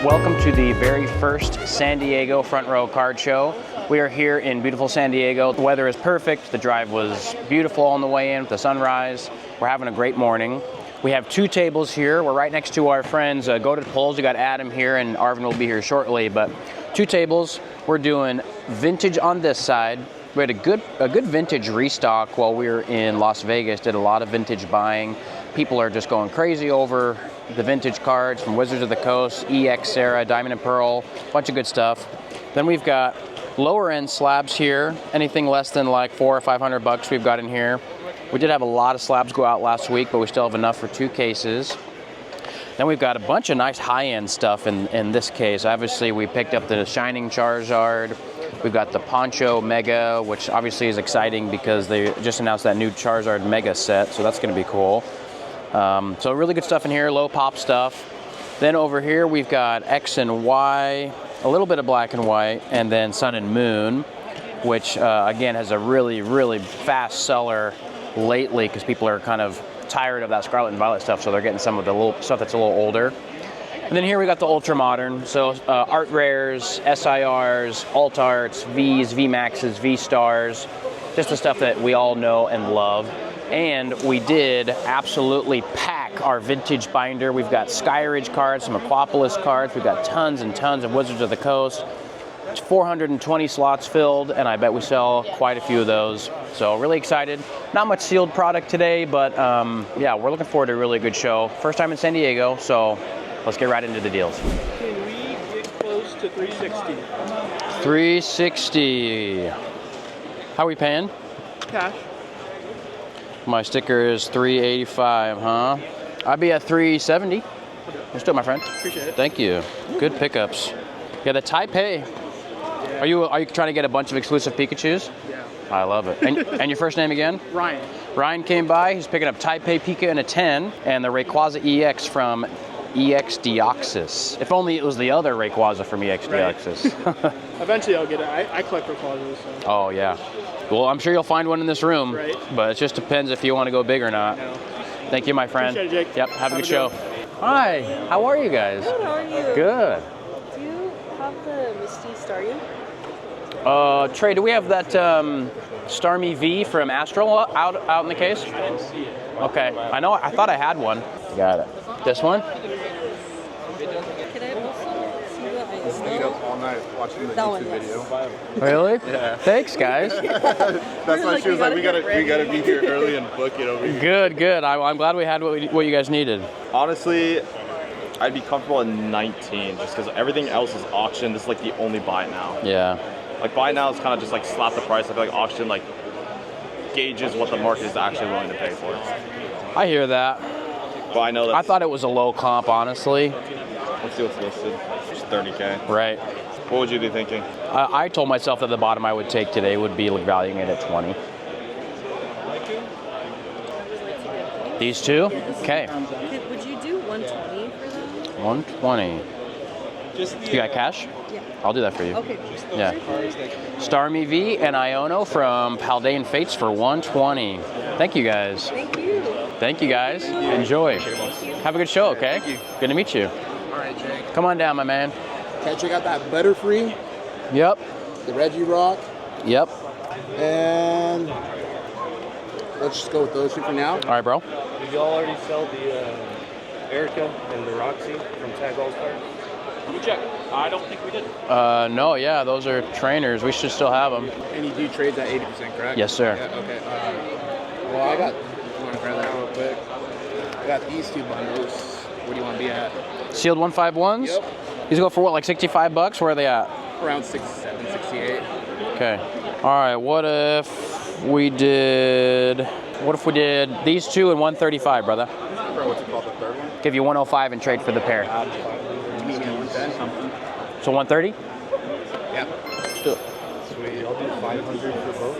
Welcome to the very first San Diego Front Row Card Show. We are here in beautiful San Diego. The weather is perfect. The drive was beautiful on the way in with the sunrise. We're having a great morning. We have two tables here. We're right next to our friends Go to Polls. We got Adam here and Arvin will be here shortly, but two tables. We're doing vintage on this side. We had a good vintage restock while we were in Las Vegas. Did a lot of vintage buying. People are just going crazy over the vintage cards from Wizards of the Coast, EX Sarah, Diamond and Pearl, bunch of good stuff. Then we've got lower end slabs here. Anything less than like $400 or $500 we've got in here. We did have a lot of slabs go out last week, but we still have enough for 2 cases. Then we've got a bunch of nice high-end stuff in this case. Obviously, we picked up the Shining Charizard. We've got the Poncho Mega, which obviously is exciting because they just announced that new Charizard Mega set, so that's going to be cool. So really good stuff in here, low pop stuff. Then over here, we've got X and Y, a little bit of black and white, and then Sun and Moon, which again has a really, really fast seller lately because people are kind of tired of that Scarlet and Violet stuff, so they're getting some of the little stuff that's a little older. And then here we got the ultra modern, so art rares, SIRs, alt arts, Vs, VMAXs, V stars, just the stuff that we all know and love. And we did absolutely pack our vintage binder. We've got Skyridge cards, some Aquapolis cards. We've got tons and tons of Wizards of the Coast. It's 420 slots filled, and I bet we sell quite a few of those. So really excited. Not much sealed product today, but yeah, we're looking forward to a really good show. First time in San Diego, so let's get right into the deals. Can we get close to 360? 360. How are we paying? Cash. My sticker is 385, huh? I'd be at 370. Let's do it, my friend. Appreciate it. Thank you. Good pickups. Yeah, the Taipei. Yeah. Are you trying to get a bunch of exclusive Pikachus? Yeah. I love it. And your first name again? Ryan. Ryan came by. He's picking up Taipei Pika in a 10 and the Rayquaza EX from EX Deoxys. If only it was the other Rayquaza from EX Deoxys. Eventually I'll get it. I collect Rayquazas. So. Oh, yeah. Well, I'm sure you'll find one in this room, right. But it just depends if you want to go big or not. No. Thank you, my friend. Appreciate it, Jake. Yep, have a good show. Hi, how are you guys? Good, how are you? Good. Do you have the Misty Staryu? Trey, do we have that Starmie V from Astral out in the case? I didn't see it. Okay, I thought I had one. Got it. This one? Can I also see the I stayed up all night watching the That YouTube one, yes. video. Really? Yeah. Thanks, guys. That's why she was like, we gotta be here early and book it over here. Good. I'm glad we had what you guys needed. Honestly, I'd be comfortable at 19 just because everything else is auction. This is like the only buy now. Yeah. Like buy now is kind of just like slap the price. I feel like auction like gauges what the market is actually willing to pay for. I hear that. But I know that I thought it was a low comp, honestly. let's see what's listed. It's 30K. Right. What would you be thinking? I told myself that the bottom I would take today would be like valuing it at 20. These two? Okay. Would you do 120 for them? 120. You got cash? Yeah. I'll do that for you. Okay. Yeah. Starmie V and Iono from Paldean Fates for 120. Thank you guys. Thank you. Thank you guys. Enjoy. Have a good show, okay? Good to meet you. All right, Jake. Come on down, my man. Okay, check out that Butterfree, Yep. the Reggie Rock, Yep. and let's just go with those two for now. All right, bro. Did y'all already sell the Erica and the Roxy from Tag All Stars? Let me check. I don't think we did. No, yeah, those are trainers. We should still have them. And you do trades at 80%, correct? Yes, sir. Yeah, okay. Well, I got, you want to grab that real quick? I got these two bundles. What do you want to be at? Sealed 151s? Yep. These go for what, like 65 bucks? Where are they at? Around 67, 68. Okay. All right, what if we did these two and 135, brother? For what's it called, the third one? Give you 105 and trade for the pair. You mean 110? So 130? Yep. Let's do it. Sweet. Y'all do 500 for both?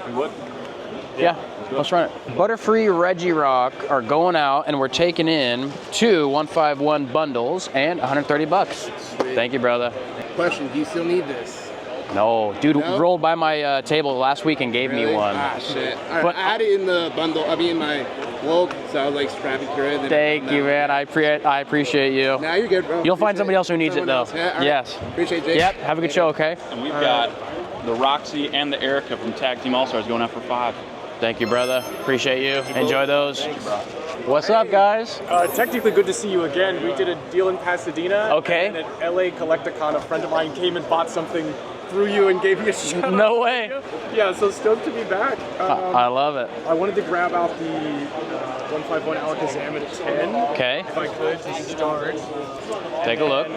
You would? Yeah, let's run it. Butterfree Reggie Rock are going out, and we're taking in 2 151 bundles and 130 bucks. Sweet. Thank you, brother. Question, do you still need this? No, dude No? rolled by my table last week and gave me Really? one. Ah, shit. All right, But- I had it in the bundle, in my woke, so I was like strapping through it. Thank you, man. I appreciate you. Nah, you're good, bro. You'll find somebody else who needs it, though. Yeah, all right. Yes. Appreciate it, Jake. Yep. Have a good show, okay? And we've got the Roxy and the Erica from Tag Team All-Stars going out for 5. Thank you, brother. Appreciate you. Enjoy those. What's up, guys? Technically good to see you again. We did a deal in Pasadena. Okay. And at LA Collecticon, a friend of mine came and bought something through you and gave me a shout out. No way. Yeah, so stoked to be back. I love it. I wanted to grab out the 151 Alakazam at 10. Okay. If I could, to start. Take a look.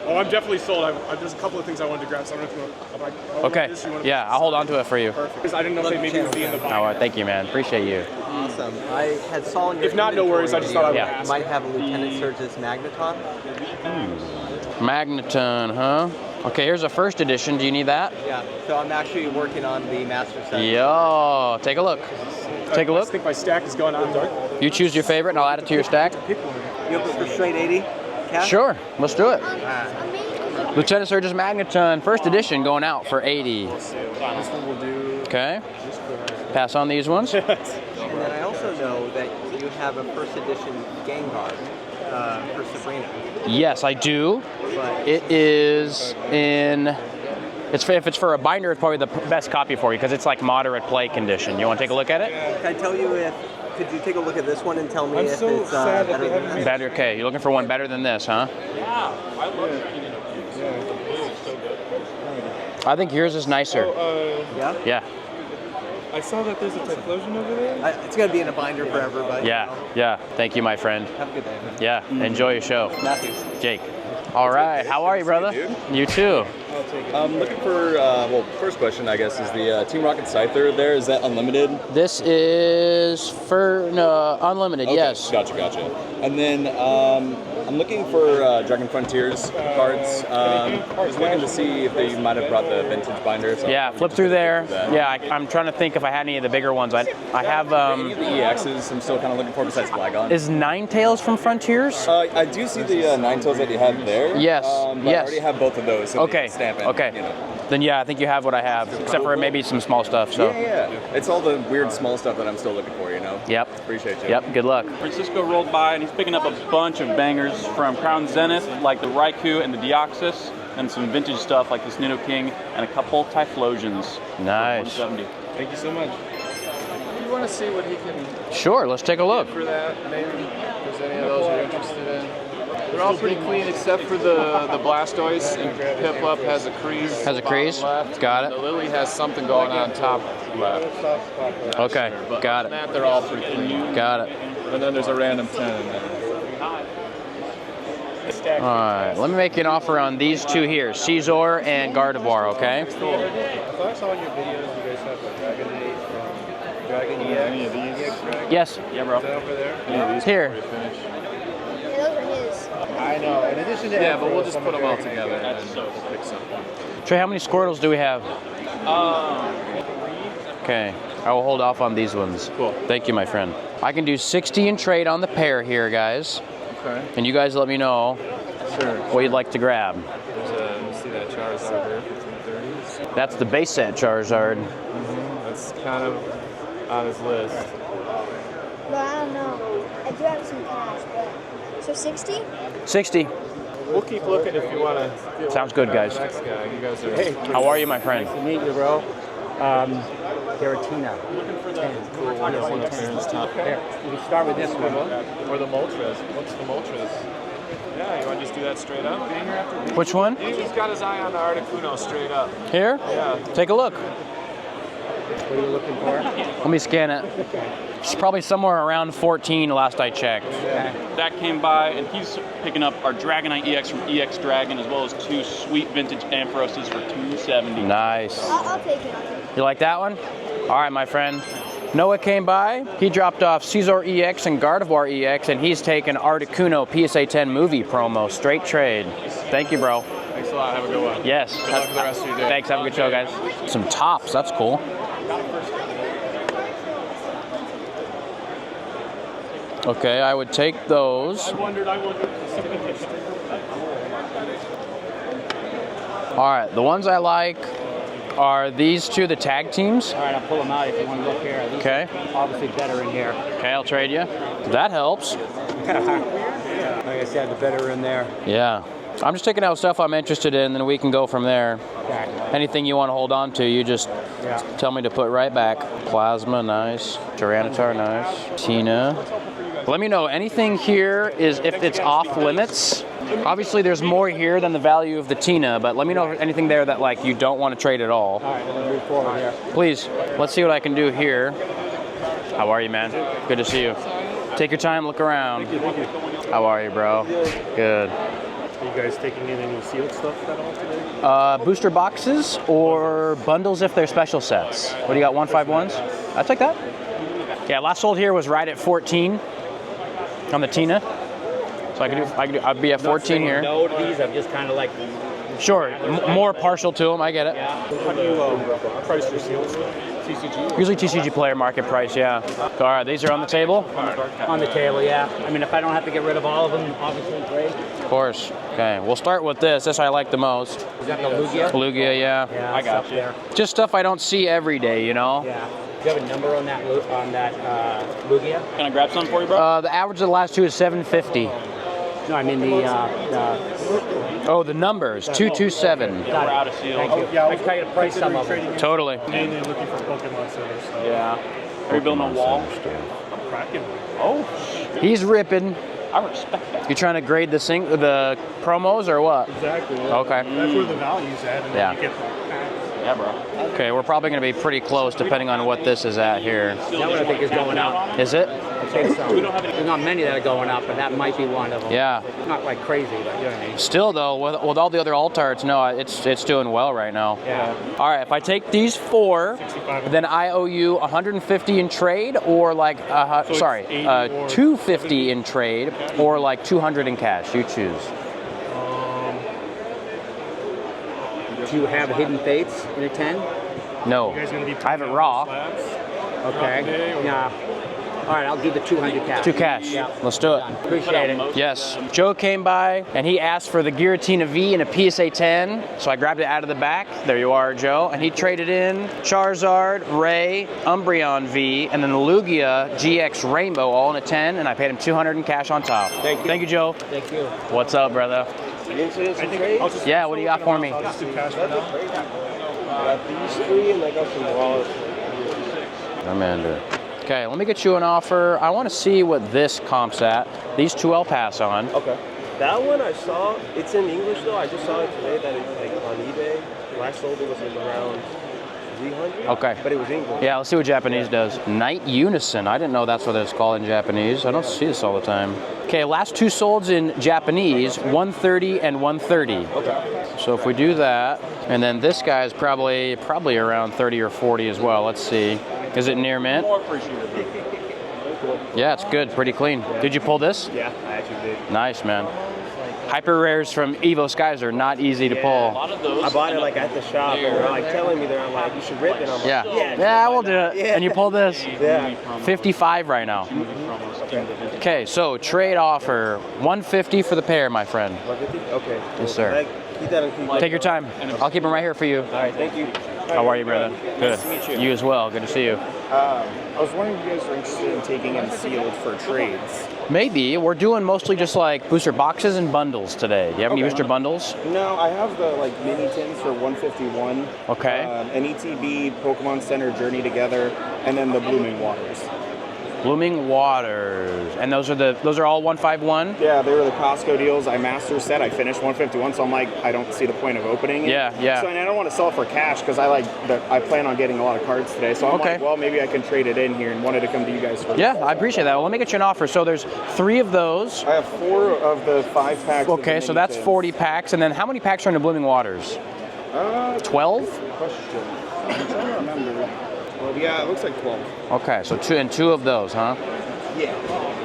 Oh, I'm definitely sold. There's a couple of things I wanted to grab, so I don't know if Okay. Yeah, I'll hold on to it for you. Perfect. Because I didn't know if they maybe would be in the box. Oh, thank you, man. Appreciate you. Awesome. I had saw in your If not, no worries. I just thought I would Yeah. ask. might have a Lieutenant Surge's Magneton. Magneton, huh? Okay, here's a first edition. Do you need that? Yeah. So I'm actually working on the Master Set. Yo, take a look. Take a I look. think my stack is going on dark. You choose your favorite, and I'll add it to your stack. You open for straight 80? Cash? Sure, let's do it. Lieutenant Surge's Magneton, first edition, going out for 80. This one will do. Okay. Pass on these ones. And then I also know that you have a first edition Gengar for Sabrina. Yes, I do. But It is in. If it's for a binder, it's probably the best copy for you because it's like moderate play condition. You want to take a look at it? can I tell you if, could you take a look at this one and tell me if it's better than that? Better. Okay, you're looking for one better than this, huh? I think yours is nicer. Yeah? Yeah. I saw that there's a Typhlosion over there. It's going to be in a binder forever, but Yeah. Yeah. Thank you, my friend. have a good day, man. Yeah. Enjoy your show. Matthew. Jake. All right. How are you, brother? You too. I'm looking for, well, first question, I guess, is the Team Rocket Scyther there, is that unlimited? This is for unlimited. Okay, Yes. Gotcha. And then I'm looking for Dragon Frontiers cards. Just looking to see if they might have brought the vintage binder. So Yeah. Flip through there. Yeah. I'm trying to think if I had any of the bigger ones. I have. Any of the EXs I'm still kind of looking for besides Flagon. Is Ninetales from Frontiers? I do see the Ninetales that you had there. Yes, But yes. I already have both of those. So Okay. Stamp it, Okay. You know. Then yeah, I think you have what I have, except for maybe some small stuff. So. Yeah. It's all the weird small stuff that I'm still looking for, you know? Yep. Appreciate you. Yep. Good luck. Francisco rolled by and he's picking up a bunch of bangers from Crown Zenith, like the Raikou and the Deoxys, and some vintage stuff like this Nidoking and a couple Typhlosions. Nice. 170. Thank you so much. You want to see what he can Sure. Let's take a look. for that, maybe? If there's any of those you're interested in. They're all pretty clean except for the Blastoise, and Piplup has a crease. Has a crease? Left. Got it. The Lily has something going on top left. Okay. But Got other than it. that, they're all pretty clean. Got it. And then there's a random 10 in there. All right. Let me make you an offer on these two here, Caesar and Gardevoir. Okay. I thought I saw in your videos you guys have a Dragonite from Dragon EX. Any of these? Yes. Yeah, bro. Is that over there? Here. Yeah, those are his. I know. In addition to Yeah, but we'll just put them all together. That's so Pick something. Trey, how many Squirtles do we have? Okay. I will hold off on these ones. Cool. Thank you, my friend. I can do 60 in trade on the pair here, guys. Okay. And you guys let me know Sure. what you'd like to grab. Let's see that Charizard there for 230s. That's the base set Charizard. That's kind of on his list. But I don't know. I do have some cash, but so 60? 60. We'll keep looking if you want to. Sounds good, guys. Next guy. You guys are. How are you, my friend? Nice to meet you, bro. Giratina. Cool. One of the tens top. Here, we start with this one. Or the Moltres. What's the Moltres? Yeah, you want to just do that straight up? Which one? He's got his eye on the Articuno straight up. Here? Yeah. Take a look. What are you looking for? Let me scan it. It's probably somewhere around 14 last I checked. That came by and he's picking up our Dragonite EX from EX Dragon as well as 2 sweet vintage Amphiroses for 270. Nice. I'll take it. You like that one? All right, my friend. Noah came by. He dropped off Caesar EX and Gardevoir EX, and he's taken Articuno PSA 10 movie promo. Straight trade. Thank you, bro. Thanks a lot. Have a good one. Yes. Good luck with the rest of your day. Thanks. Have a good show, guys. Some tops. That's cool. Okay, I would take those. I wondered. All right, the ones I like Are these two the tag teams? All right, I'll pull them out if you want to look here. These Okay. are obviously better in here. Okay, I'll trade you. That helps. Like I said, the better in there. Yeah. I'm just taking out stuff I'm interested in, then we can go from there. Okay. Anything you want to hold on to, you just tell me to put right back. Plasma, nice. Tyranitar, nice. Tina. Let me know, anything here is if it's off limits. Obviously there's more here than the value of the Tina, but let me know if anything there that like you don't want to trade at all. All right, let's move forward here. Please, let's see what I can do here. How are you, man? Good to see you. Take your time, look around. How are you, bro? Good. Are you guys taking in any sealed stuff at all today? Booster boxes or bundles if they're special sets. What do you got, 151s? I'll take that. Yeah, last sold here was right at 14 on the Tina. So I'd be at 14 here. No to these, I'm just kind of like. Sure, more partial to them, I get it. How do you price your sealed stuff? TCG? Usually TCG player market price, yeah. All right, these are on the table? On the table, yeah. I mean, if I don't have to get rid of all of them, obviously great. Of course. Okay, we'll start with this. This I like the most. Is that the Lugia? Lugia, yeah. Yeah, I got you. There. Just stuff I don't see every day, you know? Yeah. Do you have a number on that Lugia? Can I grab some for you, bro? The average of the last two is 750. No, I mean the Oh, the numbers, 227. We're out of seals. Thank you. I can tell you the price some of them. Totally. Mainly looking for Pokemon centers. So. Yeah. Are you building a wall? I'm cracking. Oh, He's ripping. I respect that. You trying to grade the promos or what? Exactly. Yeah. Okay. That's where the value's at, and then you get the pack. Yeah, bro. Okay, we're probably going to be pretty close depending on what this is at here. That one I think is going up. Is it? I think so. There's not many that are going up, but that might be one of them. Yeah. Not like crazy, but you know what I mean. Still though, with all the other alt arts, no, it's doing well right now. Yeah. All right, if I take these 4, then I owe you 150 in trade, or like, sorry, 250 in trade, or like 200 in cash. You choose. Do you have Hidden Fates in a 10? No, You guys gonna be I have it raw. slabs? Okay. Yeah. All right, I'll do the 200 cash. 2 cash. Yeah. Let's do it. Done. Appreciate it. Yes. Joe came by and he asked for the Giratina V and a PSA 10, so I grabbed it out of the back. There you are, Joe. And he traded in Charizard, Ray, Umbreon V, and then the Lugia GX Rainbow all in a 10, and I paid him 200 in cash on top. Thank you. Thank you, Joe. Thank you. What's up, brother? I think I'll just Yeah, what do you got for me? I'll just do cash for now. These 3 and I got some raw. Amanda. Okay, let me get you an offer. I want to see what this comps at. These 2 I'll pass on. Okay. That one I saw, it's in English though. I just saw it today that it's like on eBay. Last sold it was like around 300. Okay. But it was English. Yeah, let's see what Japanese does. Night Unison. I didn't know that's what it's called in Japanese. I don't see this all the time. Okay, last 2 solds in Japanese, 130 and 130. Okay. So if we do that, and then this guy is probably around 30 or 40 as well. Let's see. Is it near mint? More appreciated. Yeah, it's good. Pretty clean. Did you pull this? Yeah, I actually did. Nice, man. Hyper rares from Evo Skies are not easy to A pull. lot of those. I bought it like at the shop, and they're like telling me, I'm like, you should rip it. I'm like, Yeah, we'll do it. Yeah. And you pull this? Yeah. 55 right now. Okay, so trade offer 150 for the pair, my friend. 150? Okay. Yes, sir. Keep that on. Take your time. I'll keep them right here for you. All right, thank you. How are you, brother? Good. Nice to meet you. You as well. Good to see you. I was wondering if you guys are interested in taking in sealed for trades. Maybe. We're doing mostly just like booster boxes and bundles today. Do you have any booster bundles? No, I have the like mini tins for 151. Okay. An ETB, Pokemon Center Journey Together, and then the Blooming Waters. Blooming Waters. And those are all 151? Yeah, they were the Costco deals. I master set. I finished 151, so I'm like, I don't see the point of opening it. Yeah. So and I don't want to sell it for cash because I plan on getting a lot of cards today. So I'm like, well, maybe I can trade it in here, and wanted to come to you guys first. Yeah, I appreciate that. Well, let me get you an offer. So there's 3 of those. I have 4 of the 5 packs. Okay, so that's 40 packs. And then how many packs are in the Blooming Waters? 12? Question. I'm trying to remember. Well, yeah, it looks like 12. Okay, so 2 of those, huh? Yeah.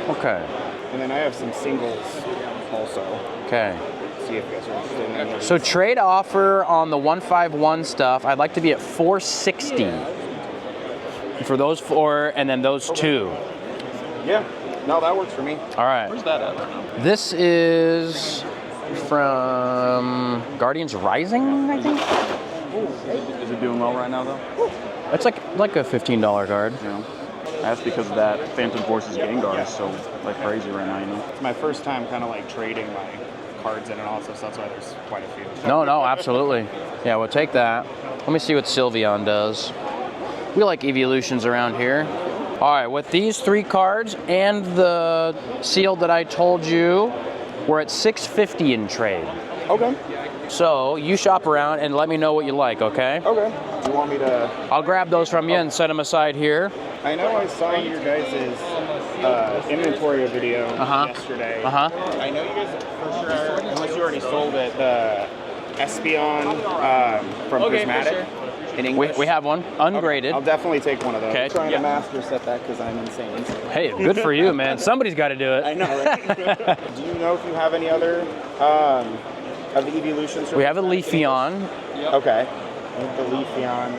Okay. And then I have some singles also. Okay. See if you guys are interested in that. So trade offer on the 151 stuff, I'd like to be at 460 for those 4, and then those 2. Yeah. No, that works for me. All right. Where's that at? This is from Guardians Rising, I think. Is it doing well right now, though? It's like a $15 card. Yeah. That's because of that Phantom Forces Gengar is so like crazy right now, you know? It's my first time kind of like trading my cards in and also, so that's why there's quite a few. No, absolutely. Yeah, we'll take that. Let me see what Sylveon does. We like evolutions around here. All right, with these 3 cards and the seal that I told you, we're at $650 in trade. Okay. So you shop around and let me know what you like, okay? Okay. Do you want me to? I'll grab those from you and set them aside here. I know I saw your guys' inventory video yesterday. I know you guys for sure, unless you already sold it, the Espeon from Prismatic. In English. We have one, ungraded. I'll definitely take one of those. Okay. I'm trying to master set that because I'm insane. Hey, good for you, man. Somebody's got to do it. I know, right? Do you know if you have any other of the evolutions? We have a Leafeon. Okay. The Leafeon.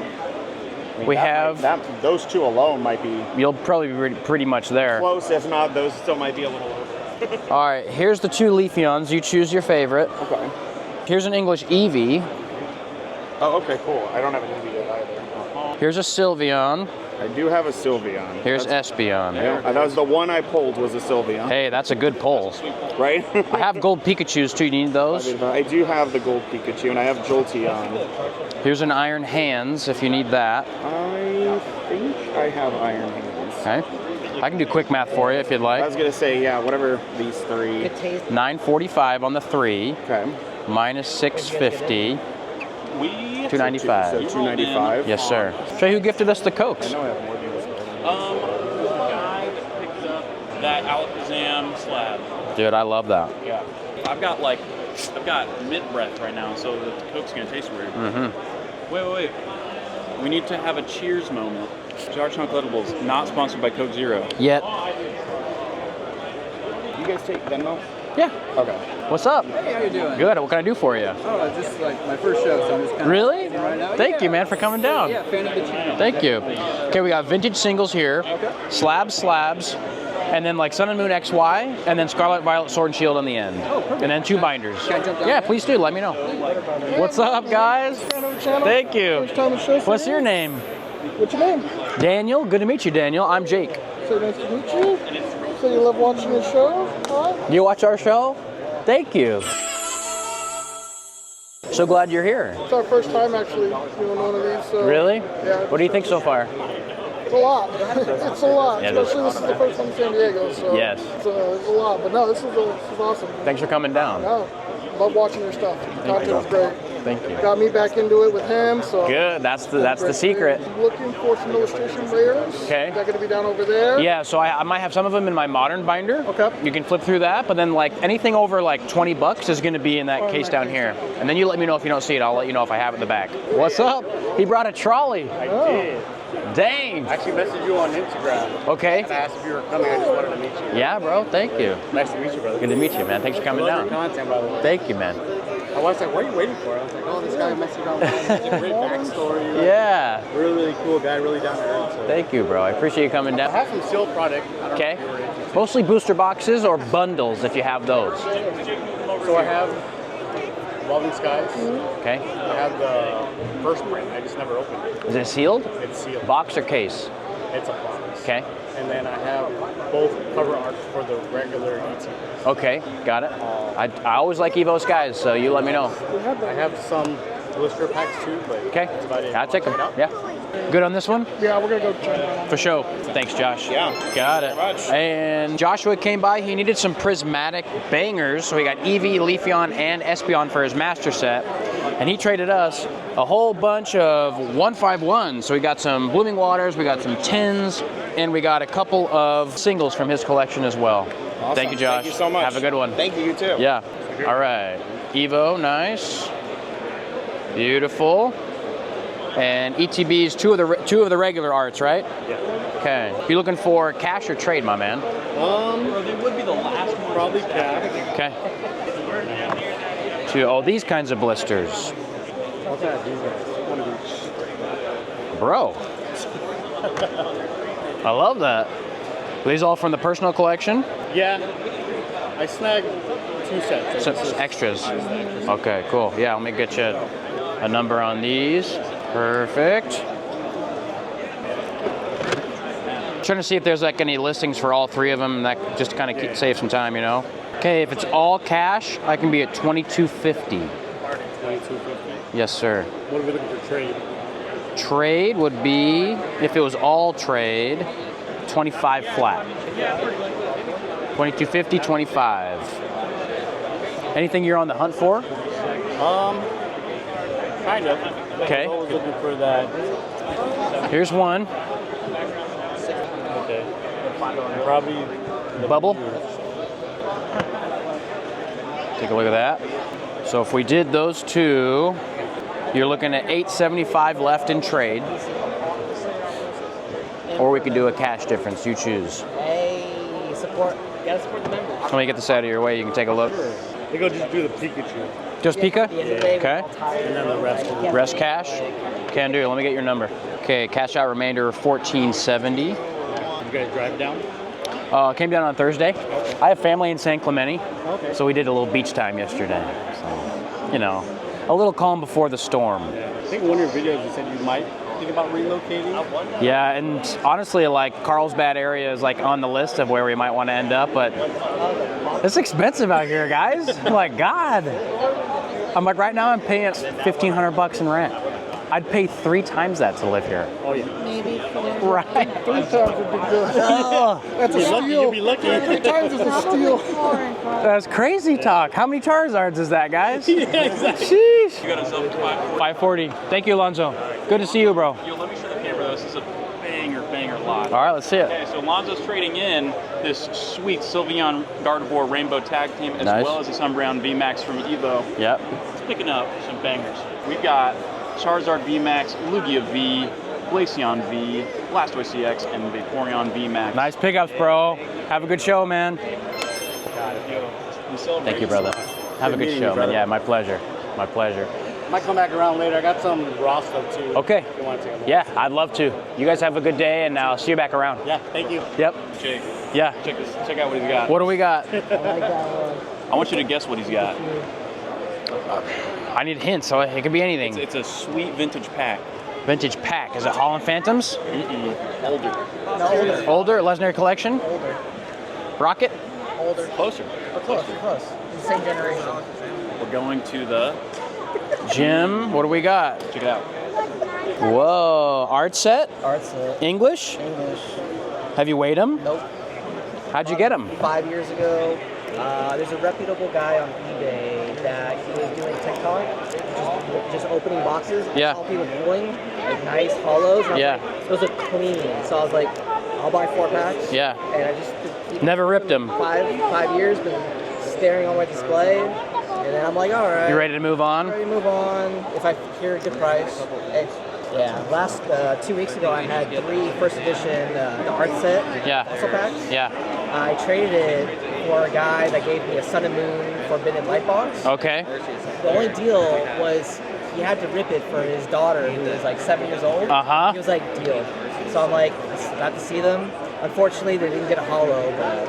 I mean, those 2 alone might be. You'll probably be pretty much there. Close, if not, those still might be a little over. All right, here's the 2 Leafeons. You choose your favorite. Okay. Here's an English Eevee. Oh, okay, cool. I don't have an Eevee yet either. Here's a Sylveon. I do have a Sylveon. Here's Espeon. Yeah, that was the one I pulled was a Sylveon. Hey, that's a good pull. Right? I have gold Pikachus too. You need those? I do have the gold Pikachu, and I have Jolteon. Here's an Iron Hands if you need that. I think I have Iron Hands. Okay. I can do quick math for you if you'd like. I was going to say, yeah, whatever these 3. $9.45 on the 3. Okay. Minus $6.50. 295. So 295. Yes, sir. Show you who gifted us the Cokes. I know I have more deals. The guy that picked up that Alakazam slab. Dude, I love that. Yeah. I've got mint breath right now, so the Coke's gonna taste weird. Wait. We need to have a cheers moment. JARCHAMP Collectibles, not sponsored by Coke Zero. Yet. You guys take Venmo? Yeah. Okay. What's up? Hey, how you doing? Good. What can I do for you? Oh, just like my first show, so I'm just kind of Really? right now. Thank you, man, for coming down. Yeah, fan of the channel. Thank you. Okay, we got vintage singles here, slabs, and then like Sun and Moon XY, and then Scarlet Violet Sword and Shield on the end. Oh, perfect. And then 2 binders. Can I jump down Yeah, there? please do. Let me know. What's up, guys? Thank you. First time to show What's your name? What's your name? Daniel. Good to meet you, Daniel. I'm Jake. So nice to meet you. So you love watching the show? Huh? You watch our show? Thank you. So glad you're here. It's our first time actually doing one of these. So Really? Yeah. What do you think so far? It's a lot. It's a lot. Yeah, it is. Especially this is the first time in San Diego, so Yes. it's a lot. But no, this is awesome. Thanks for coming down. No, love watching your stuff. The content is great. Thank you. Got me back into it with him. So Good. That's the secret. I'm looking for some illustration rares. Okay. Is that going to be down over there? Yeah, so I might have some of them in my modern binder. Okay. You can flip through that, but then like anything over like $20 is going to be in that case down here. And then you let me know if you don't see it. I'll let you know if I have it in the back. What's up? He brought a trolley. I did. Dang. I actually messaged you on Instagram. Okay. And I asked if you were coming. I just wanted to meet you. Yeah, bro. Thank you. Nice to meet you, brother. Good to meet you, man. Thanks for coming down. Content, by the way. Thank you, man. I was like, what are you waiting for? I was like, oh, this guy messaged on a great backstory. Yeah. Really cool guy, really down to earth. So. Thank you, bro. I appreciate you coming I down. have some sealed product. I don't Okay. know if you were interested. Mostly booster boxes or bundles if you have those. So I have Evolving Skies. Okay. I have the first print. I just never opened it. Is it sealed? It's sealed. Box or case? It's a box. Okay. And then I have both cover art for the regular ET. Okay, got it. I always like Evo Skies, so you let me know. I have some blister packs too, but Okay, that's about it. I'll take them. Yeah. Good on this one? Yeah, we're going to go check it out. For sure. Thanks, Josh. Yeah. Got it. Thank you very much. And Joshua came by. He needed some prismatic bangers, so he got Eevee, Leafeon, and Espeon for his master set. And he traded us a whole bunch of 151s. So we got some Blooming Waters, we got some tins, and we got a couple of singles from his collection as well. Awesome. Thank you, Josh. Thank you so much. Have a good one. Thank you, you too. Yeah. All right. Evo, nice. Beautiful. And ETB's two of the regular arts, right? Yeah. Okay. You looking for cash or trade, my man? They would be the last one. Probably cash. Okay. These kinds of blisters. What's that? These guys. One of each. Bro. I love that. Are these all from the personal collection? Yeah. I snagged 2 sets. Some extras. Okay, cool. Yeah, let me get you a number on these. Perfect. Trying to see if there's like any listings for all three of them. That just kind of save some time, you know. Okay, if it's all cash, I can be at $22.50. $22.50. Yes, sir. What are we looking for trade? Trade would be, if it was all trade, 25 flat. 22.50, 25. Anything you're on the hunt for? Kind of. Okay. I was always looking for that. Here's one. Okay. Probably the Bubble. Take a look at that. So if we did those two, you're looking at $8.75 left in trade. Or we could do a cash difference. You choose. Hey, gotta support the members. Let me get this out of your way. You can take a look. They go just do the Pikachu. Just Pika? Okay. And then the rest. Rest cash? Can do. Let me get your number. Okay, cash out remainder of $14.70. You guys drive down? Came down on Thursday. Okay. I have family in San Clemente. Okay. So we did a little beach time yesterday. So, you know, a little calm before the storm. Yeah. I think one of your videos you said you might think about relocating. Yeah, and honestly, like Carlsbad area is like on the list of where we might want to end up, but it's expensive out here, guys. Like, God. I'm like, right now I'm paying $1,500 in rent. I'd pay 3 times that to live here. Oh yeah. Maybe 4. Right. 3 times would be good. That's a steal. You'll be lucky. 3 times is a steal. That's crazy talk. How many Charizards is that, guys? Yeah, exactly. Sheesh. You got yourself a 540. Thank you, Alonzo. Good to see you, bro. Yo, let me show the camera though. This is a banger lot. All right, let's see it. Okay, so Alonzo's trading in this sweet Sylveon Gardevoir Rainbow Tag Team as Nice. well as a Sunbrown VMAX from Evo. Yep. It's picking up some bangers. We've got Charizard VMAX, Lugia V, Glaceon V, Blastoise CX, and Vaporeon VMAX. Nice pickups, bro. Have a good show, man. Thank you, brother. Have a good show, man. Yeah, my pleasure. My pleasure. Might come back around later. I got some raw stuff too. Okay. If you want to take a look. Yeah, I'd love to. You guys have a good day, and I'll see you back around. Yeah, thank you. Yep. Jake, Yeah. check out what he's got. What do we got? I want you to guess what he's got. I need hints, so it could be anything. It's a sweet vintage pack. Vintage pack. Is it Holland Phantoms? Older. Older? Legendary Collection? Older. Rocket? Older. Closer. Close. The same generation. We're going to the... Jim, what do we got? Check it out. Whoa. Art set? Art set. English? English. Have you weighed them? Nope. How'd you get them? 5 years ago, there's a reputable guy on eBay that he was doing TikTok, just opening boxes. Yeah. I saw people pulling like nice hollows. And I was Yeah. like, those are clean. So I was like, I'll buy 4 packs. Yeah. And I just Never ripped them. 5 years, been staring on my display, and then I'm like, all right. You ready to move on? Ready to move on. If I hear a good price. Yeah. Last 2 weeks ago, I had 3 first edition the art set. Yeah. Fossil packs. Yeah. I traded it for a guy that gave me a Sun and Moon Forbidden Light box. Okay. The only deal was he had to rip it for his daughter who was like 7 years old. Uh-huh. He was like, deal. So I'm like, got to see them. Unfortunately, they didn't get a holo, but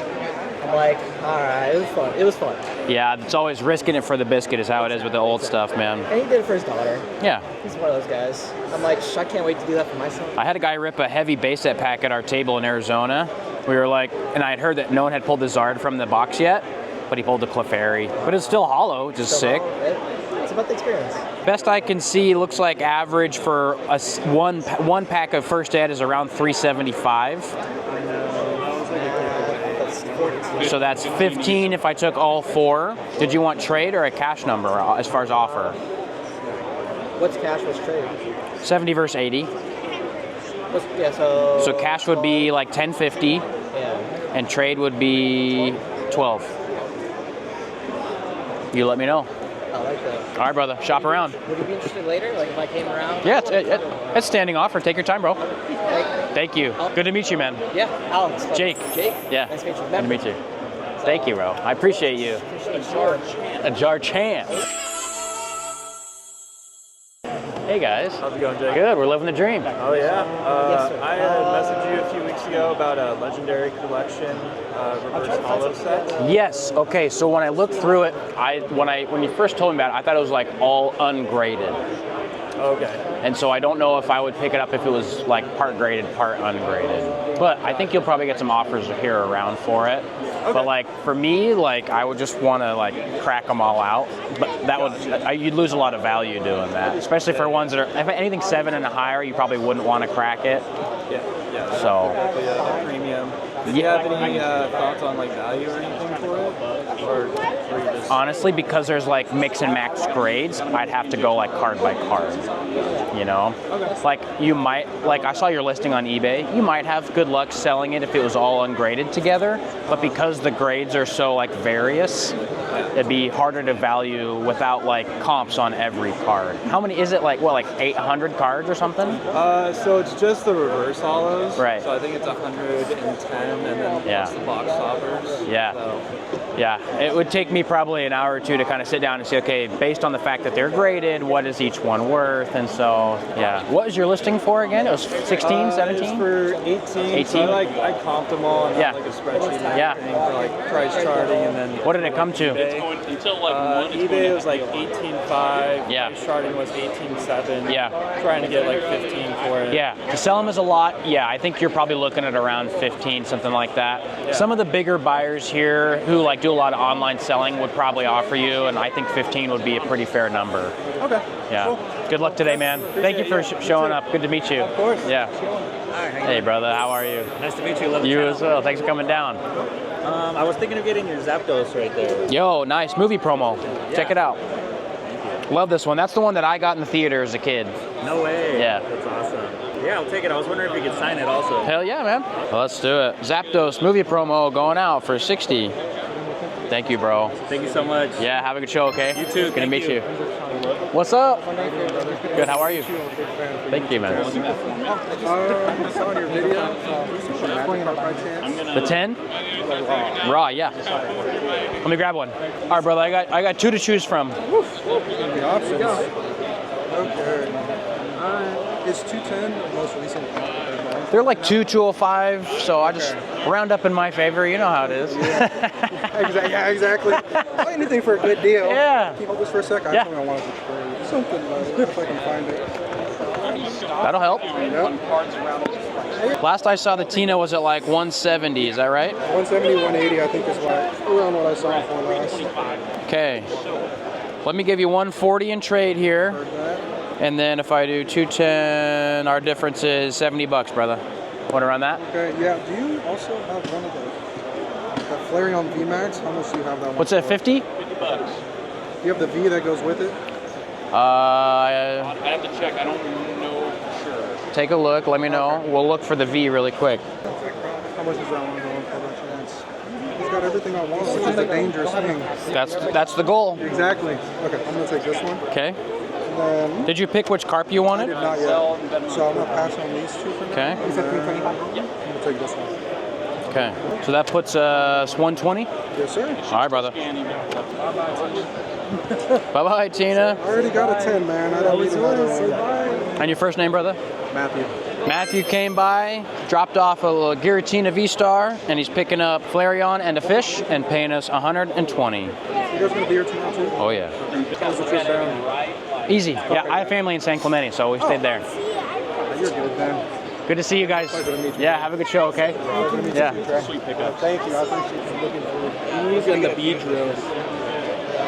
I'm like, all right, it was fun. It was fun. Yeah, it's always risking it for the biscuit is how it is with the old stuff, man. And he did it for his daughter. Yeah. He's one of those guys. I'm like, I can't wait to do that for my son. I had a guy rip a heavy base set pack at our table in Arizona. We were like, and I had heard that no one had pulled the Zard from the box yet, but he pulled the Clefairy. But it's still hollow, which is sick. It's about the experience. Best I can see, looks like average for one pack of first ed is around 375. So that's 15 if I took all 4. Did you want trade or a cash number as far as offer? What's cash? What's trade? 70 versus 80. So cash would be like 1050. Yeah. And trade would be 12. You let me know. I like that. All right, brother. Shop around. Would you be interested later? Like if I came around? Yeah, it's standing offer. Take your time, bro. Thank you. Good to meet you, man. Yeah, Alex. Jake. Jake? Yeah. Nice to meet you. Good to meet you. Thank you, bro. I appreciate you. A JARCHAMP. Hey guys. How's it going, Jake? Good. We're living the dream. Oh yeah. Yes, sir. I had messaged you a few weeks ago about a legendary collection reverse hollow set. Yes. Okay. So when I looked through it, when you first told me about it, I thought it was like all ungraded. Okay. And so I don't know if I would pick it up if it was like part graded, part ungraded. But I think you'll probably get some offers here around for it. Okay. But like for me, like I would just want to like crack them all out. But that would you'd lose a lot of value doing that, especially for ones that are if anything 7 and higher, you probably wouldn't want to crack it. Yeah. So. The premium. Do you have any thoughts on like value or anything for it? Or you just... Honestly, because there's like mix and match grades, I'd have to go like card by card. You know? Okay. Like you might, like I saw your listing on eBay, you might have good luck selling it if it was all ungraded together, but because the grades are so like various, it'd be harder to value without like comps on every card. How many is it? Like what, like 800 cards or something? So it's just the reverse hollows. Right. So I think it's 110, and then plus the box toppers. Yeah. So. Yeah. It would take me probably an hour or two to kind of sit down and say, okay, based on the fact that they're graded, what is each one worth? And so, yeah. What was your listing for again? It was 16, 17? It was for 18. 18? So I comped them all and had like a spreadsheet and everything for like price charting, and then. What did it come to? Until like eBay was like 18.5. Yeah. Price charting was 18.7. Yeah. Trying to get like 15 for it. Yeah. To sell them as a lot, yeah, I think you're probably looking at around 15, something like that. Yeah. Some of the bigger buyers here who like do a lot of online selling would probably offer you, and I think 15 would be a pretty fair number. Okay. Yeah. Cool. Good luck today, man. Thank you for showing up. Good to meet you. Of course. Yeah. Hey, brother. How are you? Nice to meet you. Love you as well. Thanks for coming down. I was thinking of getting your Zapdos right there. Yo, nice movie promo. Yeah. Check it out. Love this one. That's the one that I got in the theater as a kid. No way. Yeah. That's awesome. Yeah, I'll take it. I was wondering if you could sign it also. Hell yeah, man. Well, let's do it. Zapdos movie promo going out for 60. Thank you, bro. Thank you so much. Yeah, have a good show, okay? You too. Good to meet you. What's up? Good, how are you? Thank you, man. I saw your video. The 10? Raw, yeah. Let me grab one. All right, brother, I got 2 to choose from. The options. Okay. Is 210 the most recent? They're like 205, so I just round up in my favor. You know how it is. Yeah, exactly. Anything for a good deal. Yeah. Can you hold this for a sec? Yeah. I wanted to trade something if I can find it. That'll help. Yep. Last I saw the Tina was at like 170, is that right? 170, 180, I think is around what I saw it for last. Okay. Let me give you 140 in trade here. And then if I do 210, our difference is $70, brother. Want to run that? Okay, yeah. Do you also have one of those? The Flareon VMAX? How much do you have that one? What's that, 50? $50. Do you have the V that goes with it? I have to check. I don't know for sure. Take a look. Let me know. Okay. We'll look for the V really quick. How much is that one going for by chance? He's got everything I want, which is a dangerous thing. That's the goal. Exactly. Okay, I'm going to take this one. Okay. Then, did you pick which carp you wanted? I did not yet. So I'm going to pass on these 2 for now. Okay. You said 325? Yeah. I'm going to take this one. Okay. So that puts us 120? Yes, sir. All right, brother. Bye-bye, Tina. I already got a 10, man. I don't need another one. And your first name, brother? Matthew. Matthew came by, dropped off a Giratina V-Star, and he's picking up Flareon and a fish and paying us 120. You guys going to be here tomorrow, too? Oh, yeah. How's the trip down? Easy. Yeah, I have family in San Clemente, so we stayed there. You're good, man. Good to see you guys. Yeah, have a good show, okay? Yeah. Sweet pickup. Thank you. I appreciate you looking for Bees and the bee drills.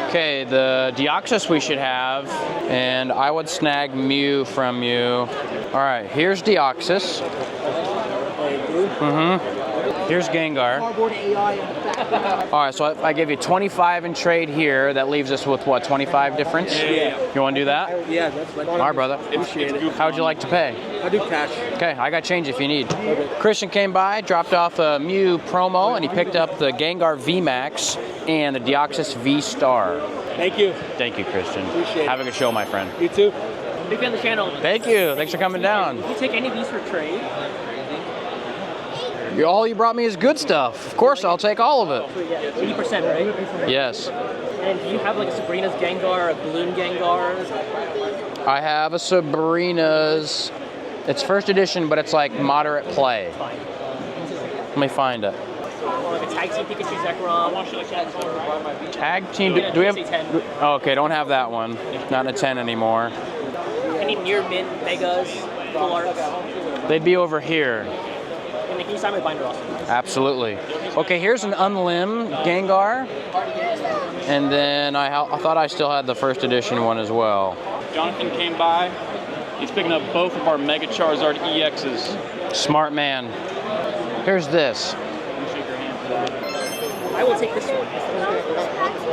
Okay, the Deoxys we should have, and I would snag Mew from you. All right, here's Deoxys. Here's Gengar. All right, so I give you 25 in trade here. That leaves us with what, 25 difference? Yeah. You want to do that? Yeah, that's fine. All right, brother. Appreciate it. How would you like to pay? I do cash. Okay, I got change if you need. Christian came by, dropped off a Mew promo, and he picked up the Gengar VMAX and the Deoxys V-Star. Thank you. Thank you, Christian. Appreciate it. Have a good show, my friend. You too. Big fan of the channel. Thank you. Thanks for coming down. Can you take any of these for trade? All you brought me is good stuff. Of course, I'll take all of it. 80%, right? Yes. And do you have like a Sabrina's Gengar, a Balloon Gengar? I have a Sabrina's. It's first edition, but it's like moderate play. Let me find it. Like a Tag Team Pikachu Zekrom. Tag Team. Do we have? Oh, okay, don't have that one. Not in a 10 anymore. Any near mint, megas, full arts. They'd be over here. And can you sign my binder also? Absolutely. Okay, here's an unlim Gengar. And then I thought I still had the first edition one as well. Jonathan came by. He's picking up both of our Mega Charizard EXs. Smart man. Here's this. I will take this one.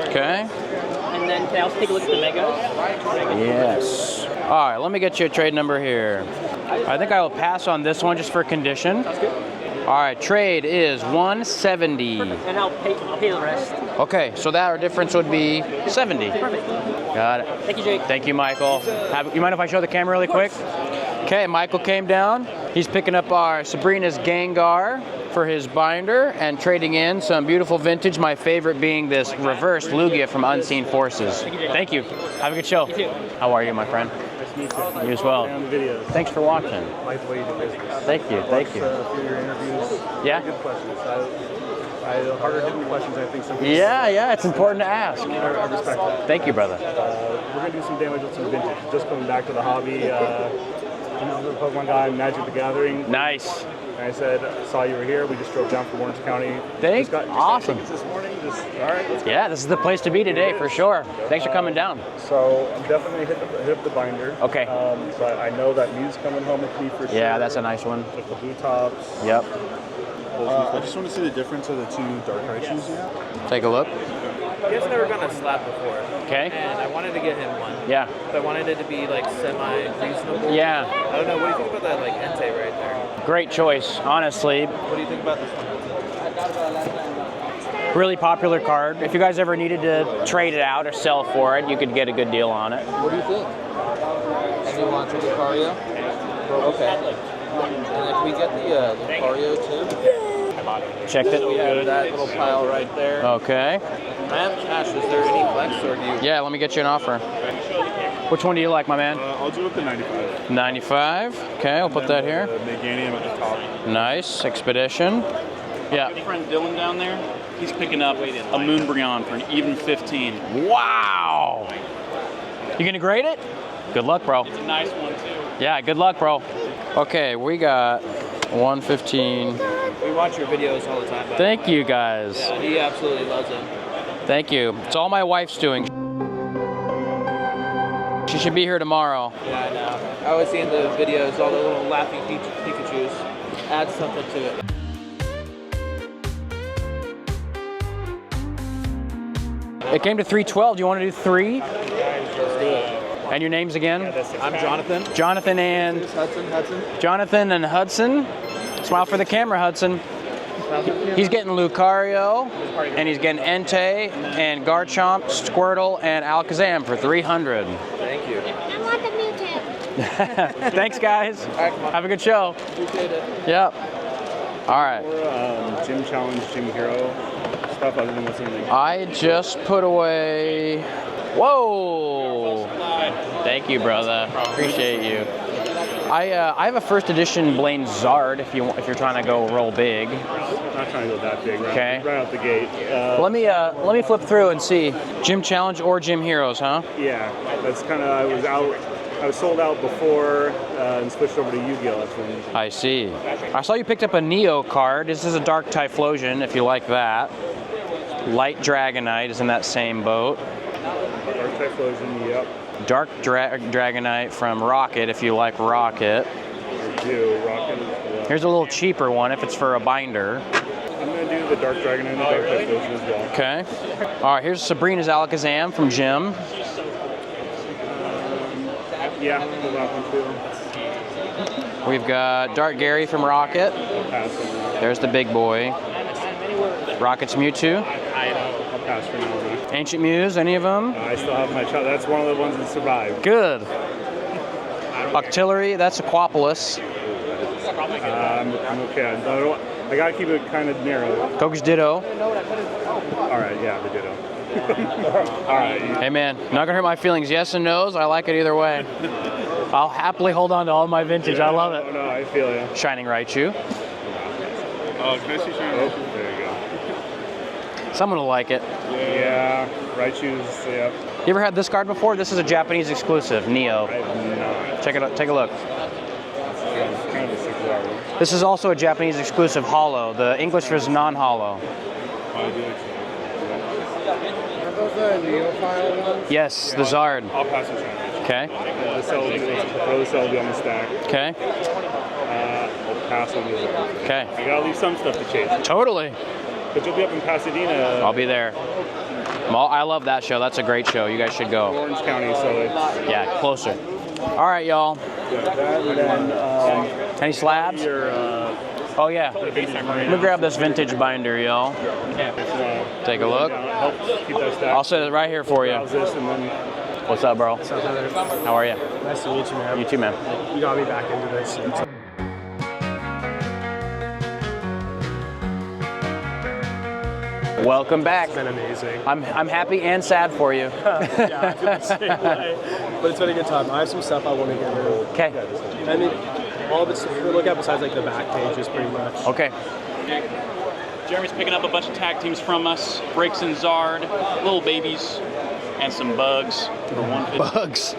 Okay. And then can I also take a look at the megas? Yes. All right, let me get you a trade number here. I think I will pass on this one just for condition. Sounds good. All right, trade is 170. Perfect. And I'll pay the rest. Okay, so that our difference would be 70. Perfect. Got it. Thank you, Jake. Thank you, Michael. You mind if I show the camera really quick? Okay, Michael came down. He's picking up our Sabrina's Gengar for his binder and trading in some beautiful vintage, my favorite being this reverse Lugia from Unseen Forces. Thank you. Have a good show. You too. How are you, my friend? Nice to meet you. You as well. On the videos. Thanks for watching. Like the way you do business. Thank you, thank you. A few of your interviews. Yeah? Good questions. Harder hitting questions, I think. Yeah, it's important to ask. I respect that. Thank you, brother. We're going to do some damage with some vintage. Just coming back to the hobby. The Pokemon guy, Magic the Gathering. Nice. And I said, saw you were here. We just drove down from Orange County. Awesome. This morning. All right. Let's go. Yeah, this is the place to be today for sure. Thanks for coming down. So I'm definitely hit up the binder. Okay. But I know that Mew's coming home with me for sure. Yeah, that's a nice one. With the blue tops. Yep. I just want to see the difference of the two dark Raichus you have. Take a look. He has never gone a slab before. Okay. And I wanted to get him one. Yeah. But I wanted it to be like semi-reasonable. Yeah. I don't know. What do you think about that like Entei right there? Great choice, honestly. What do you think about this one? Really popular card. If you guys ever needed to trade it out or sell for it, you could get a good deal on it. What do you think? And you want to Lucario? Okay. And if we get the Lucario too? Checked it. We have that little pile right there. Okay. I have cash. Is there any flex or do you? Yeah, let me get you an offer. Which one do you like, my man? I'll do it the 95. 95. Okay, I'll put that here. The Meganium at the top. Nice. Expedition. Yeah. My friend Dylan down there, he's picking up a Moonbreon for an even 15. Wow. You gonna grade it? Good luck, bro. It's a nice one too. Yeah, good luck, bro. Okay, we got 115. We watch your videos all the time. Thank you, guys. Yeah, he absolutely loves them. Thank you. It's all my wife's doing. She should be here tomorrow. Yeah, I know. I always see in the videos all the little laughing Pikachus. Add something to it. It came to 312. Do you want to do 3? And your names again? I'm Jonathan. Jonathan and Hudson. Jonathan and Hudson. Smile for the camera, Hudson. He's getting Lucario, and he's getting Entei, and Garchomp, Squirtle, and Alakazam for 300. Thank you. I want the Mewtwo. Thanks, guys. All right, come on. Have a good show. Appreciate it. Yep. All right. Or Gym Challenge, Gym Hero stuff other than what's in the I just put away. Whoa! Thank you, brother. Appreciate you. I have a first edition Blaine Zard if you're trying to go real big. I'm not trying to go that big, right? Okay. Right out the gate. Let me flip through and see. Gym Challenge or Gym Heroes, huh? Yeah, that's kind of. I was sold out before and switched over to Yu-Gi-Oh. That's when. I see. I saw you picked up a Neo card. This is a Dark Typhlosion if you like that. Light Dragonite is in that same boat. Dark Typhlosion, yep. Dark Dragonite from Rocket if you like Rocket. I do, Rocket as well. Here's a little cheaper one if it's for a binder. I'm going to do the Dark Dragonite and the Dark Typhlosion as well. Okay. All right, here's Sabrina's Alakazam from Jim. Yeah, pull that one too. We've got Dark Gary from Rocket. There's the big boy. Rocket's Mewtwo. I'll pass for now. Ancient Muse, any of them? I still have my child. That's one of the ones that survived. Good. Octillery, that's Aquapolis. I'm okay. I gotta keep it kind of narrow. Coke's Ditto. All right, yeah, the Ditto. All right. Hey man, not gonna hurt my feelings. Yes and no's, I like it either way. I'll happily hold on to all my vintage. I love it. No, I feel you. Shining Raichu. Oh, can I see Shining Raichu? There you go. Someone will like it. Yeah, Raichu's, yeah. You ever had this card before? This is a Japanese exclusive, Neo. I have not. Check it out. Take a look. This is also a Japanese exclusive holo. The English is non-holo. Are those the Neophile ones? Yes, the Zard. I'll pass it around. Okay. The cell will be on the stack. Okay. I'll pass on the other. Okay. I gotta leave some stuff to chase. Totally. But you'll be up in Pasadena. I'll be there. Well, I love that show. That's a great show. You guys should go. Orange County, so it's... Yeah, closer. All right, y'all. Any slabs? Oh, yeah. Let me grab this vintage binder, y'all. Take a look. I'll set it right here for you. What's up, bro? What's up, Heather? How are you? Nice to meet you, man. You too, man. You got me back into this. Welcome back. It's been amazing. I'm happy and sad for you. Yeah, I feel the same way. But it's been a good time. I have some stuff I want to get rid of. Okay. I mean, all of it's to look at besides like the back pages, pretty much. Okay. Jeremy's picking up a bunch of tag teams from us. Breaks and Zard, little babies, and some bugs for 150. Bugs.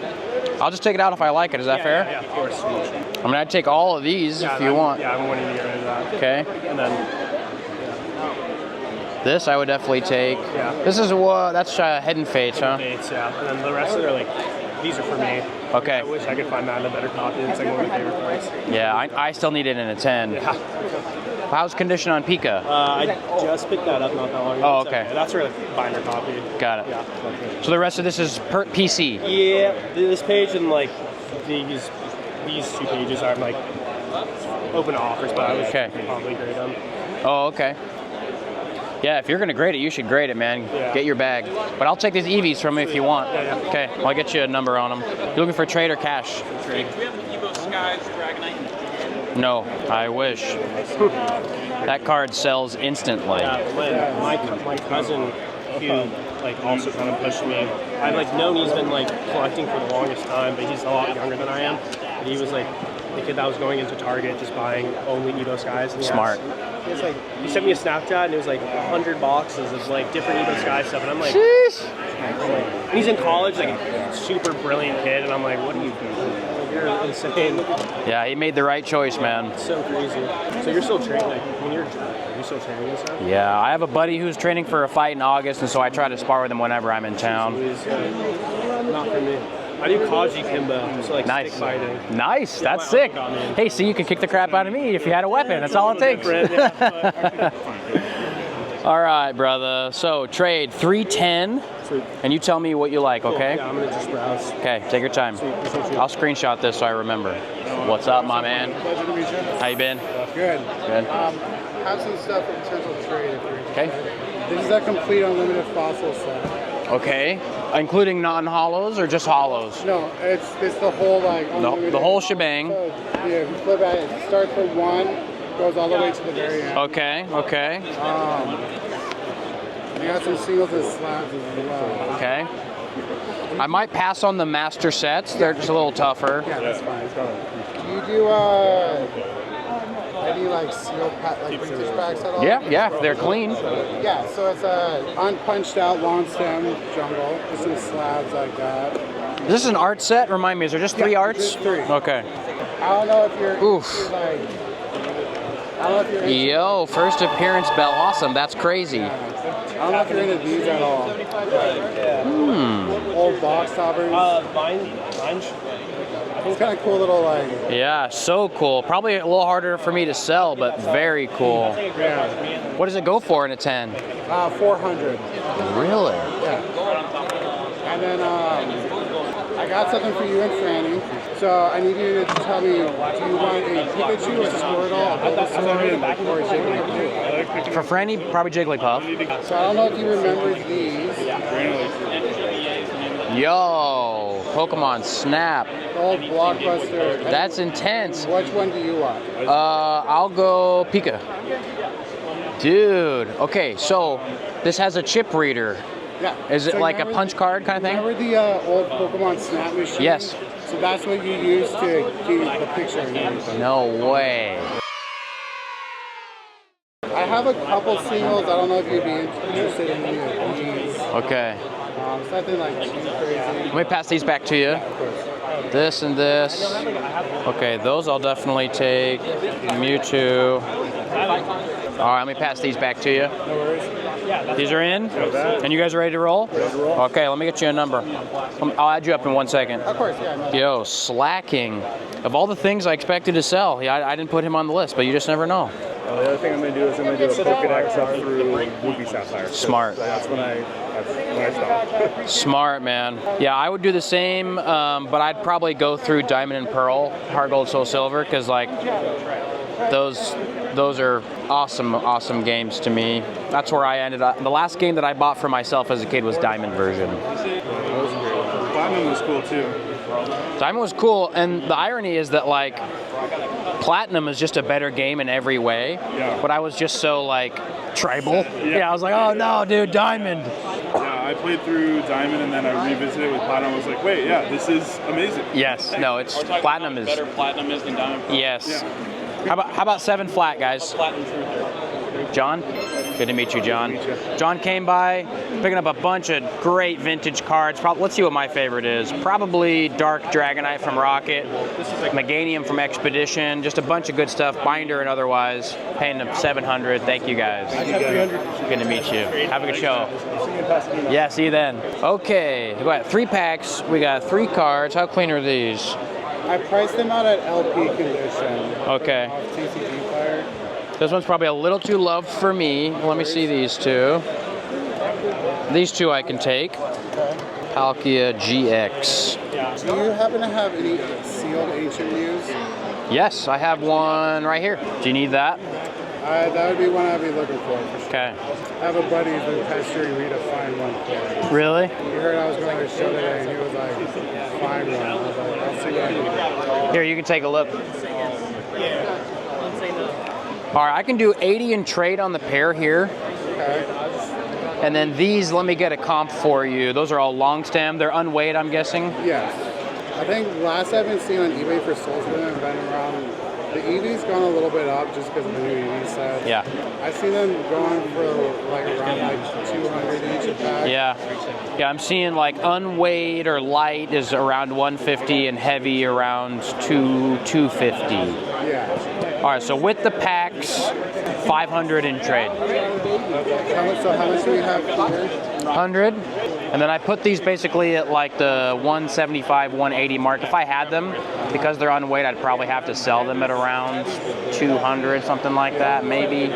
I'll just take it out if I like it. Is that fair? Yeah, of course. I mean, I'd take all of these if you want. Yeah, I'm wanting to get rid of that. Okay. And then this I would definitely take. Yeah. This is what? That's Head and Fates, huh? Fates, yeah. And then the rest of it are like, these are for me. Okay. I wish I could find that in a better copy. It's like one of my favorite parts. Yeah, I still need it in a 10. Yeah. How's condition on Pika? I just picked that up not that long ago. Oh, okay. That's for a binder copy. Got it. Yeah. So the rest of this is per PC? Yeah, this page and like these two pages are like open to offers, but I would probably grade them. Oh, okay. Yeah, if you're going to grade it, you should grade it, man. Yeah. Get your bag. But I'll take these EVs from you if you want. Yeah. Okay, well, I'll get you a number on them. You looking for trade or cash? Trade. Do we have the Evo Skies Dragonite? No, I wish. That card sells instantly. Yeah, my cousin, who like also kind of pushed me. I've like known he's been like collecting for the longest time, but he's a lot younger than I am. And he was like the kid that was going into Target just buying only Evo Skies. And Smart. He sent me a Snapchat and it was like 100 boxes of like different Evo Sky stuff, and I'm like, and he's in college, like a super brilliant kid, and I'm like, what are you doing? You're insane. Yeah, he made the right choice, man. It's so crazy. So you're still training, like when are you still training and stuff? Yeah, I have a buddy who's training for a fight in August, and so I try to spar with him whenever I'm in town. Not for me. I do Kaji Kimbo, so like nice. stick fighting. Nice, that's sick. Hey, see, you can kick the crap out of me if you had a weapon. That's all it takes. All right, brother. So trade 310, and you tell me what you like, okay? Yeah, I'm gonna just browse. Okay, take your time. I'll screenshot this so I remember. What's up, my man? Pleasure to meet you. How you been? Good. Good. Have some stuff in terms of trade if you're interested. Okay. This is a complete unlimited fossil set. Okay. Including non-hollows or just hollows? No, it's the whole like the whole shebang. So, yeah, if you flip at it, it starts from 1, goes all the way to the very end. Okay. Okay. We got some singles and slabs as well. Okay. I might pass on the master sets. They're just a little tougher. Yeah, that's fine. Do you do any like seal like vintage packs at all? Yeah, they're clean. Yeah, so it's a unpunched out long stem jungle with some slabs like that. Is this an art set? Remind me, is there just 3 arts? Just 3. Okay. I don't know if you're, Oof. Yo, first appearance bell. Awesome, that's crazy. I don't know if you're into these at all. Old box toppers. It's kind of cool little like. Yeah, so cool. Probably a little harder for me to sell, but very cool. Yeah. What does it go for in a 10? 400. Really? Yeah. And then I got something for you and Franny. So I need you to tell me, do you want a Pikachu, a Squirtle, a Bulbasaur, or a Jigglypuff? For Franny, probably Jigglypuff. So I don't know if you remember these. Yo, Pokemon Snap. Old Blockbuster. That's intense. Which one do you want? I'll go Pika. Dude, okay, so this has a chip reader. Yeah. Is it like a punch card kind of thing? Remember the old Pokemon Snap machine? Yes. So that's what you use to get the picture and everything. No way. I have a couple singles. I don't know if you'd be interested in any of these. Okay. Something like too crazy. Let me pass these back to you. Yeah, of course. This and this. Okay, those I'll definitely take. Mewtwo. All right, let me pass these back to you. These are in? And you guys are ready to roll? Okay, let me get you a number. I'll add you up in 1 second. Of course, yeah. Yo, slacking. Of all the things I expected to sell, I didn't put him on the list, but you just never know. The other thing I'm going to do is I'm going to do a Pokédex up through Ruby Sapphire. Smart. So that's when I stop. Smart, man. Yeah, I would do the same, but I'd probably go through Diamond and Pearl, Heart Gold, Soul Silver, because like those are awesome games to me. That's where I ended up. The last game that I bought for myself as a kid was Diamond version. Platinum was cool too. Diamond was cool, and the irony is that like Platinum is just a better game in every way. Yeah. But I was just so like tribal. Yeah, I was like, oh no, dude, Diamond. Yeah, I played through Diamond and then I revisited it with Platinum. I was like, wait, yeah, this is amazing. Yes, no, it's Platinum is better. Platinum is than Diamond. Yes. Yeah. How about 7 flat, guys? Platinum truth. John? Good to meet you, John. John came by, picking up a bunch of great vintage cards. Let's see what my favorite is. Probably Dark Dragonite from Rocket, Meganium from Expedition, just a bunch of good stuff, binder and otherwise. Paying them $700. Thank you guys. Good to meet you. Have a good show. Yeah, see you then. Okay, we got 3 packs. We got 3 cards. How clean are these? I priced them out at LP condition. Okay. TCG Fire. This one's probably a little too loved for me. Let me see these 2. These 2 I can take. Palkia GX. Do you happen to have any sealed ancient news? Yes, I have one right here. Do you need that? That would be one I'd be looking for sure. Okay. I have a buddy who's been pestering me to find one for me. Really? He heard I was going to the show today and he was like, find one. I was like, I'll see what I can do. Here, you can take a look. All right, I can do 80 and trade on the pair here. Okay. And then these, let me get a comp for you. Those are all long stem. They're unweighed, I'm guessing. Yes. I think last I've been seeing on eBay for Soul Silver have been around, the EV's gone a little bit up just because of the new EV sets. Yeah. I've seen them going for like around like 200 each a pack. Yeah. Yeah, I'm seeing like unweighed or light is around 150 and heavy around 250. Yeah. All right, so with the packs, 500 in trade. How much do we have here? 100. And then I put these basically at like the 175, 180 mark. If I had them, because they're unweighed, I'd probably have to sell them at around 200, something like that, maybe.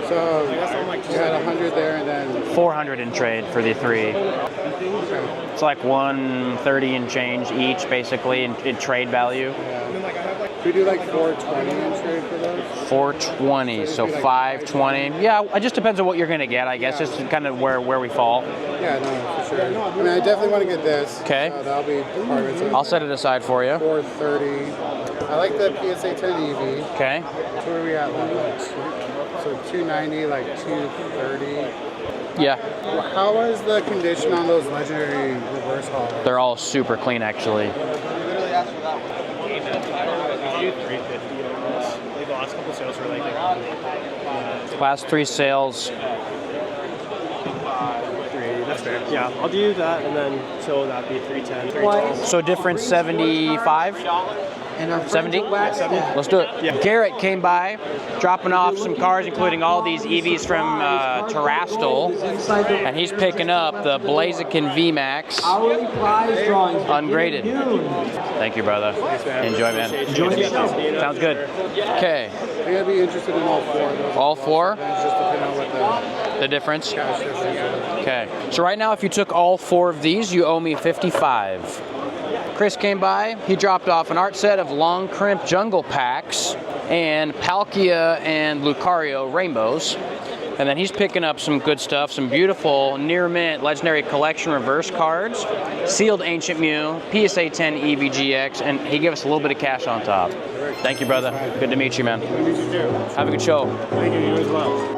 So you had 100 there and then 400 in trade for the 3. It's like 130 and change each, basically, in trade value. we do like 420 in trade for those? 420, so 520. Yeah, it just depends on what you're gonna get, I guess. Just kind of where we fall. Yeah, no, for sure. I mean, I definitely want to get this. Okay. So that'll be part of it. I'll set it aside for you. 430. I like the PSA 10 EV. Okay. So where are we at? So 290, like 230. Yeah. Well, how is the condition on those legendary reverse hauls? They're all super clean, actually. Literally asked for that one. The last couple sales were like Last 3 sales. That's fair. Yeah, I'll do that, and then so that'd be 310, 312. So difference 75? 70? Let's do it. Yeah. Garrett came by, dropping off some cars, including all these EVs from Terrastal, and he's picking up the Blaziken VMAX ungraded. Thank you, brother. Enjoy, man. Enjoy the show. Sounds good. Okay. I gotta be interested in all 4 of those. All 4? Just depending on what The difference? cash difference is. Okay. So right now, if you took all 4 of these, you owe me 55. Chris came by, he dropped off an art set of long crimp jungle packs and Palkia and Lucario rainbows. And then he's picking up some good stuff, some beautiful near mint legendary collection reverse cards, sealed Ancient Mew, PSA 10 EVGX, and he gave us a little bit of cash on top. Thank you, brother. Good to meet you, man. Good to meet you too. Have a good show. Thank you, you as well.